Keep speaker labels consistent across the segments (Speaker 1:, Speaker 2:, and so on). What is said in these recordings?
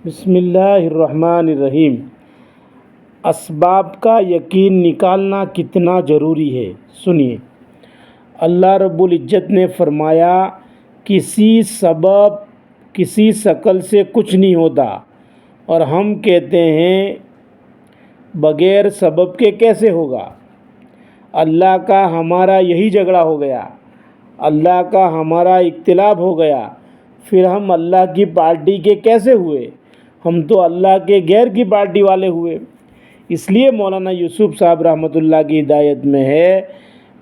Speaker 1: بسم اللہ الرحمن الرحیم۔ اسباب کا یقین نکالنا کتنا ضروری ہے، سنیے۔ اللہ رب العزت نے فرمایا، کسی سبب کسی شکل سے کچھ نہیں ہوتا، اور ہم کہتے ہیں بغیر سبب کے کیسے ہوگا۔ اللہ کا ہمارا یہی جھگڑا ہو گیا، اللہ کا ہمارا اختلاف ہو گیا، پھر ہم اللہ کی پارٹی کے کیسے ہوئے؟ ہم تو اللہ کے غیر کی پارٹی والے ہوئے۔ اس لیے مولانا یوسف صاحب رحمۃ اللہ کی ہدایت میں ہے،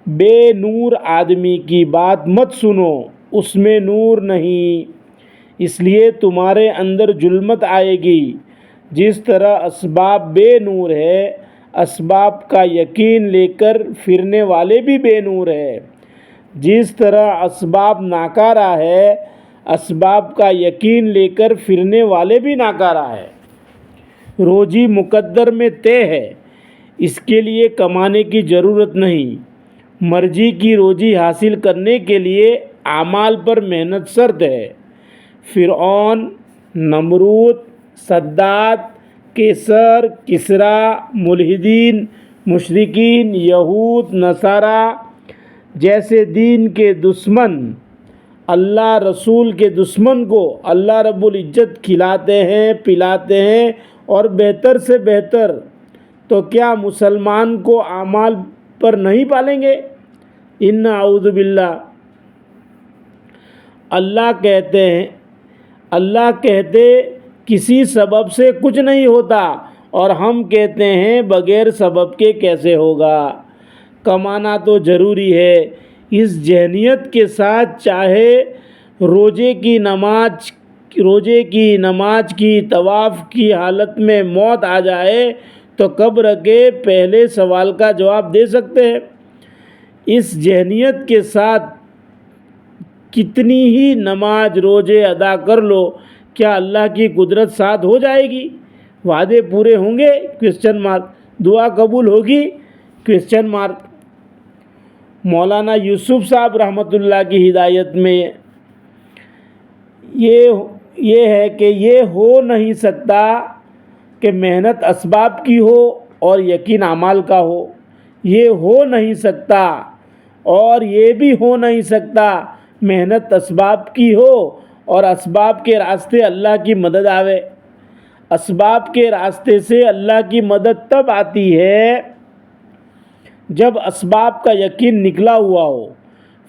Speaker 1: بے نور آدمی کی بات مت سنو، اس میں نور نہیں، اس لیے تمہارے اندر ظلمت آئے گی۔ جس طرح اسباب بے نور ہے، اسباب کا یقین لے کر پھرنے والے بھی بے نور ہے۔ جس طرح اسباب ناکارہ ہے، اسباب کا یقین لے کر پھرنے والے بھی ناکارہ ہے۔ روزی مقدر میں طے ہے، اس کے لیے کمانے کی ضرورت نہیں۔ مرضی کی روزی حاصل کرنے کے لیے اعمال پر محنت شرط ہے۔ فرعون، نمرود، صداد، کیسر، کسریٰ، ملحدین، مشرکین، یہود، نصارہ جیسے دین کے دشمن اللہ رسول کے دشمن کو اللہ رب العزت کھلاتے ہیں، پلاتے ہیں، اور بہتر سے بہتر، تو کیا مسلمان کو اعمال پر نہیں پالیں گے؟ اعوذ باللہ۔ اللہ کہتے کسی سبب سے کچھ نہیں ہوتا، اور ہم کہتے ہیں بغیر سبب کے کیسے ہوگا۔ کمانا تو ضروری ہے۔ اس ذہنیت کے ساتھ چاہے روزے کی نماز کی طواف کی حالت میں موت آ جائے تو قبر کے پہلے سوال کا جواب دے سکتے ہیں۔ اس ذہنیت کے ساتھ کتنی ہی نماز روزے ادا کر لو، کیا اللہ کی قدرت ساتھ ہو جائے گی؟ وعدے پورے ہوں گے؟ دعا قبول ہوگی؟ مولانا یوسف صاحب رحمۃ اللہ کی ہدایت میں یہ ہے کہ یہ ہو نہیں سکتا کہ محنت اسباب کی ہو اور یقین اعمال کا ہو۔ یہ ہو نہیں سکتا، اور یہ بھی ہو نہیں سکتا محنت اسباب کی ہو اور اسباب کے راستے اللہ کی مدد آوے۔ اسباب کے راستے سے اللہ کی مدد تب آتی ہے جب اسباب کا یقین نکلا ہوا ہو،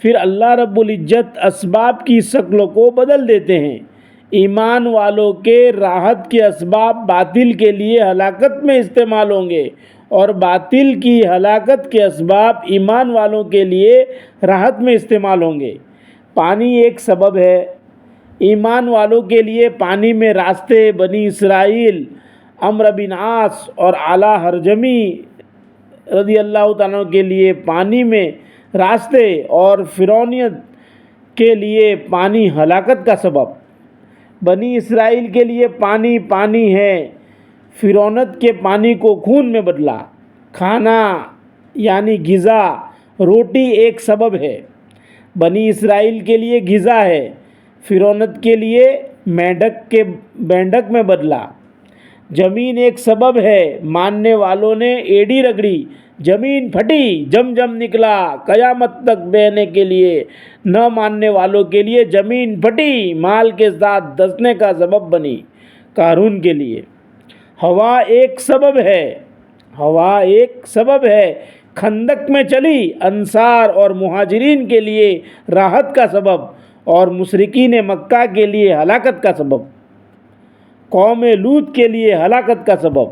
Speaker 1: پھر اللہ رب العزت اسباب کی شکل کو بدل دیتے ہیں۔ ایمان والوں کے راحت کے اسباب باطل کے لیے ہلاکت میں استعمال ہوں گے، اور باطل کی ہلاکت کے اسباب ایمان والوں کے لیے راحت میں استعمال ہوں گے۔ پانی ایک سبب ہے۔ ایمان والوں کے لیے پانی میں راستے، بنی اسرائیل، عمرو بن عاص اور اعلیٰ حرجمی رضی اللہ تعالیٰ کے لیے پانی میں راستے، اور فرعونیت کے لیے پانی ہلاکت کا سبب۔ بنی اسرائیل کے لیے پانی ہے، فرعونیت کے پانی کو خون میں بدلا۔ کھانا یعنی غذا، روٹی ایک سبب ہے، بنی اسرائیل کے لیے غذا ہے، فرعونیت کے لیے مینڈک میں بدلا۔ زمین ایک سبب ہے، ماننے والوں نے ایڑی رگڑی، زمین پھٹی، جم نکلا قیامت تک بہنے کے لیے۔ نہ ماننے والوں کے لیے زمین پھٹی، مال کے ساتھ دسنے کا سبب بنی، قارون کے لیے۔ ہوا ایک سبب ہے، خندق میں چلی، انصار اور مہاجرین کے لیے راحت کا سبب، اور مشرکین مکہ کے لیے ہلاکت کا سبب، قوم لوط کے لیے ہلاکت کا سبب۔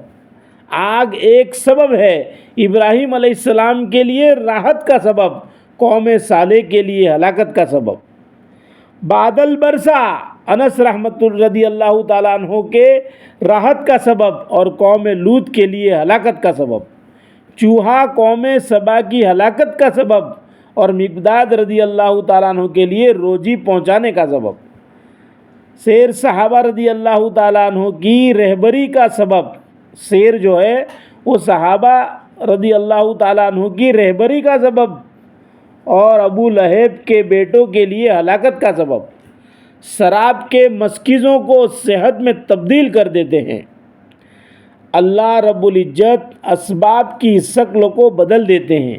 Speaker 1: آگ ایک سبب ہے، ابراہیم علیہ السلام کے لیے راحت کا سبب، قوم صالح کے لیے ہلاکت کا سبب۔ بادل برسا، انس رضی اللہ تعالیٰ عنہ کے راحت کا سبب اور قوم لوط کے لیے ہلاکت کا سبب۔ چوہا قوم سبا کی ہلاکت کا سبب، اور مقداد رضی اللہ تعالیٰ عنہ کے لیے روزی پہنچانے کا سبب۔ شیر صحابہ رضی اللہ تعالیٰ عنہ کی رہبری کا سبب، شیر جو ہے وہ صحابہ رضی اللہ تعالیٰ عنہ کی رہبری کا سبب، اور ابو لہب کے بیٹوں کے لیے ہلاکت کا سبب۔ شراب کے مسکیزوں کو صحت میں تبدیل کر دیتے ہیں۔ اللہ رب العزت اسباب کی شکل کو بدل دیتے ہیں۔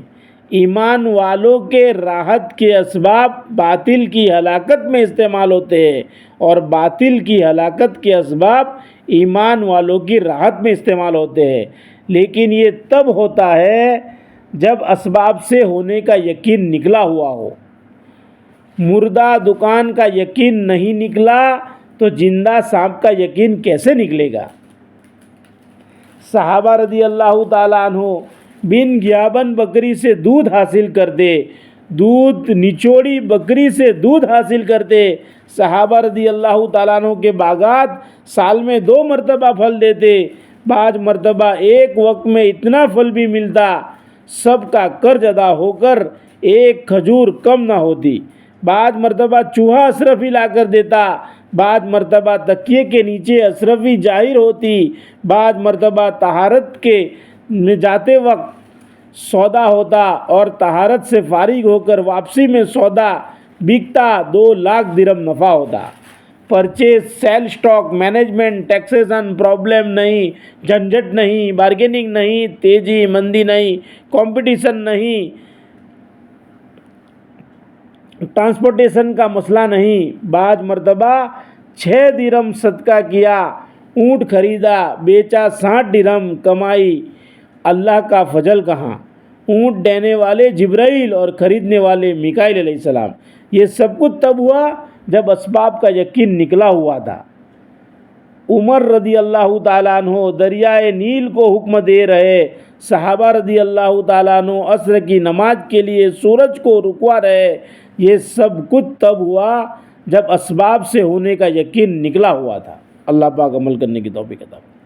Speaker 1: ایمان والوں کے راحت کے اسباب باطل کی ہلاکت میں استعمال ہوتے ہیں، اور باطل کی ہلاکت کے اسباب ایمان والوں کی راحت میں استعمال ہوتے ہیں۔ لیکن یہ تب ہوتا ہے جب اسباب سے ہونے کا یقین نکلا ہوا ہو۔ مردہ دکان کا یقین نہیں نکلا تو زندہ سانپ کا یقین کیسے نکلے گا؟ صحابہ رضی اللہ تعالیٰ عنہ بن گیابن بکری سے دودھ حاصل کرتے، دودھ نچوڑی بکری سے دودھ حاصل کرتے۔ صحابہ رضی اللہ تعالیٰ عنہ کے باغات سال میں 2 مرتبہ پھل دیتے، بعض مرتبہ ایک وقت میں اتنا پھل بھی ملتا سب کا قرض ادا ہو کر ایک کھجور کم نہ ہوتی۔ بعض مرتبہ چوہا اشرفی لا کر دیتا، بعض مرتبہ تکیے کے نیچے اشرفی ظاہر ہوتی، بعض مرتبہ طہارت کے میں جاتے وقت سودا ہوتا اور طہارت سے فارغ ہو کر واپسی میں سودا بکتا، 2 لاکھ درہم نفع ہوتا۔ Purchase, sale, stock management, taxation problem نہیں، جھنجھٹ نہیں، بارگیننگ نہیں، تیزی مندی نہیں، کمپٹیشن نہیں، ٹرانسپورٹیشن کا مسئلہ نہیں۔ بعض مرتبہ 6 درہم صدقہ کیا، اونٹ خریدا بیچا، 60 درہم کمائی۔ اللہ کا فضل کہاں؟ اونٹ دینے والے جبرائیل اور خریدنے والے میکائیل علیہ السلام۔ یہ سب کچھ تب ہوا جب اسباب کا یقین نکلا ہوا تھا۔ عمر رضی اللہ تعالیٰ عنہ دریائے نیل کو حکم دے رہے، صحابہ رضی اللہ تعالیٰ عنہ عصر کی نماز کے لیے سورج کو رکوا رہے۔ یہ سب کچھ تب ہوا جب اسباب سے ہونے کا یقین نکلا ہوا تھا۔ اللہ پاک عمل کرنے کی توفیق عطا فرمائے۔